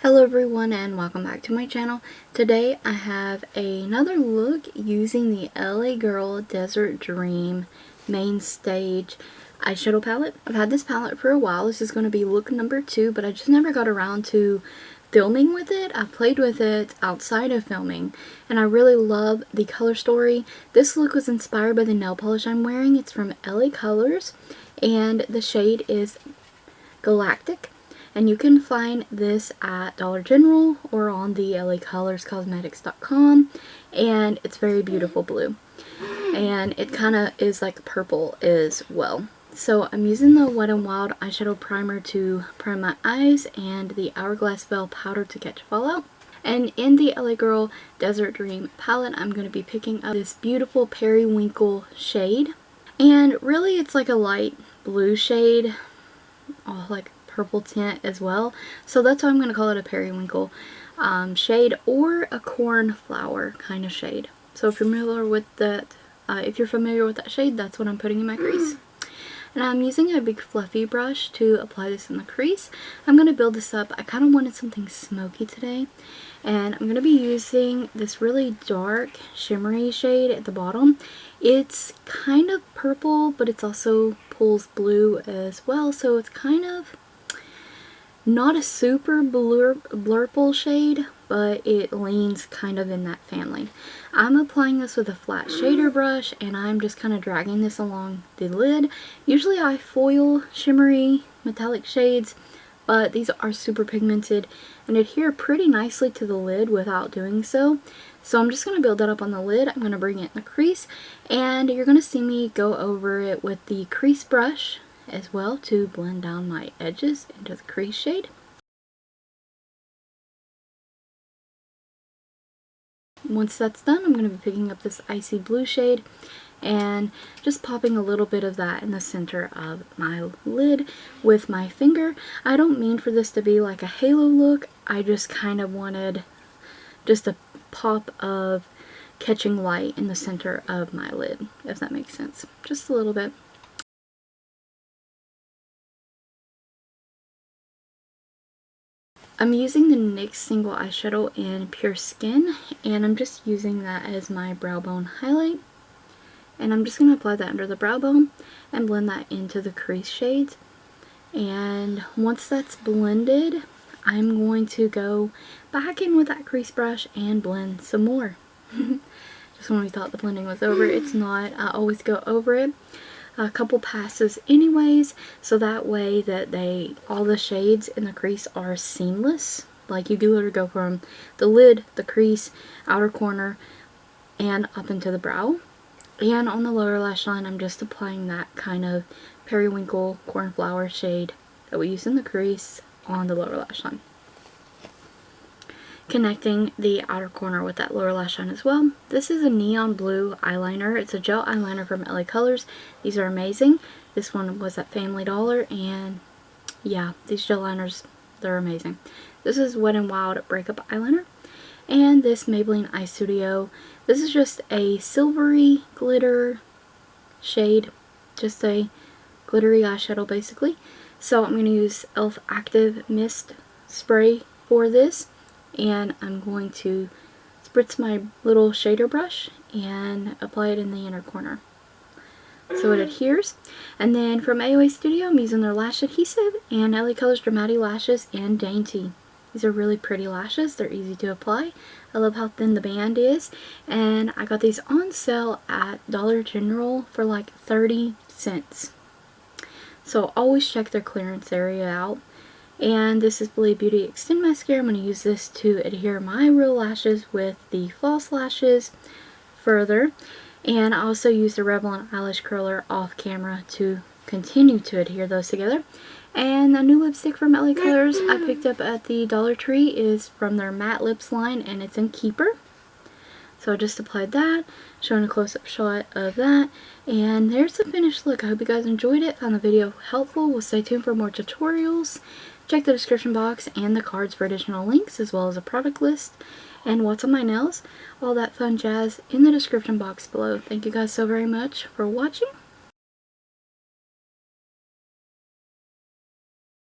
Hello everyone and welcome back to my channel. Today I have another look using the LaGirl Desert Dream Mainstage eyeshadow palette. I've had this palette for a while. This is going to be look number 2, but I just never got around to filming with it. I've played with it outside of filming and I really love the color story. This look was inspired by the nail polish I'm wearing. It's from LaColors and the shade is Galatic. And you can find this at Dollar General or on the LaColorsCosmetics.com, and it's very beautiful blue. And it kind of is like purple as well. So I'm using the Wet n Wild eyeshadow primer to prime my eyes and the Hourglass Veil powder to catch fallout. And in the LaGirl Desert Dream palette, I'm going to be picking up this beautiful periwinkle shade. And really it's like a light blue shade, like purple tint as well, so that's why I'm going to call it a periwinkle shade or a cornflower kind of shade. So if you're familiar with that, shade, that's what I'm putting in my crease. And I'm using a big fluffy brush to apply this in the crease. I'm going to build this up. I kind of wanted something smoky today, and I'm going to be using this really dark shimmery shade at the bottom. It's kind of purple, but it's also pulls blue as well, so it's kind of not a super blurple shade, but it leans kind of in that family. I'm applying this with a flat shader brush and I'm just kind of dragging this along the lid. Usually I foil shimmery metallic shades, but these are super pigmented and adhere pretty nicely to the lid without doing so. So I'm just going to build that up on the lid. I'm going to bring it in the crease and you're going to see me go over it with the crease brush as well to blend down my edges into the crease shade. Once that's done, I'm going to be picking up this icy blue shade and just popping a little bit of that in the center of my lid with my finger. I don't mean for this to be like a halo look. I just kind of wanted just a pop of catching light in the center of my lid, if that makes sense. Just a little bit. I'm using the NYX single eyeshadow in Pure Skin, and I'm just using that as my brow bone highlight. And I'm just going to apply that under the brow bone and blend that into the crease shades. And once that's blended, I'm going to go back in with that crease brush and blend some more. Just when we thought the blending was over, it's not. I always go over it a couple passes anyways, so that way that all the shades in the crease are seamless. Like you literally go from the lid, the crease, outer corner, and up into the brow. And on the lower lash line, I'm just applying that kind of periwinkle cornflower shade that we use in the crease on the lower lash line, connecting the outer corner with that lower lash line as well. This is a neon blue eyeliner. It's a gel eyeliner from LaColors. These are amazing. This one was at Family Dollar, and yeah, these gel liners, they're amazing. This is Wet n Wild Breakup eyeliner, and this Maybelline Eyestudio. This is just a silvery glitter shade, just a glittery eyeshadow basically. So I'm going to use e.l.f. Active Mist Spray for this. And I'm going to spritz my little shader brush and apply it in the inner corner so it adheres. And then from Eyestudio, I'm using their lash adhesive and LaColors DramatiLashes and Danity. These are really pretty lashes. They're easy to apply. I love how thin the band is. And I got these on sale at Dollar General for like 30 cents. So always check their clearance area out. And this is Believe Beauty Extend Mascara. I'm going to use this to adhere my real lashes with the false lashes further. And I also use the Revlon eyelash curler off camera to continue to adhere those together. And the new lipstick from LaColors I picked up at the Dollar Tree is from their matte lips line, and it's in Keeper. So I just applied that, showing a close-up shot of that. And there's the finished look. I hope you guys enjoyed it, found the video helpful. We'll stay tuned for more tutorials. Check the description box and the cards for additional links, as well as a product list and what's on my nails. All that fun jazz in the description box below. Thank you guys so very much for watching.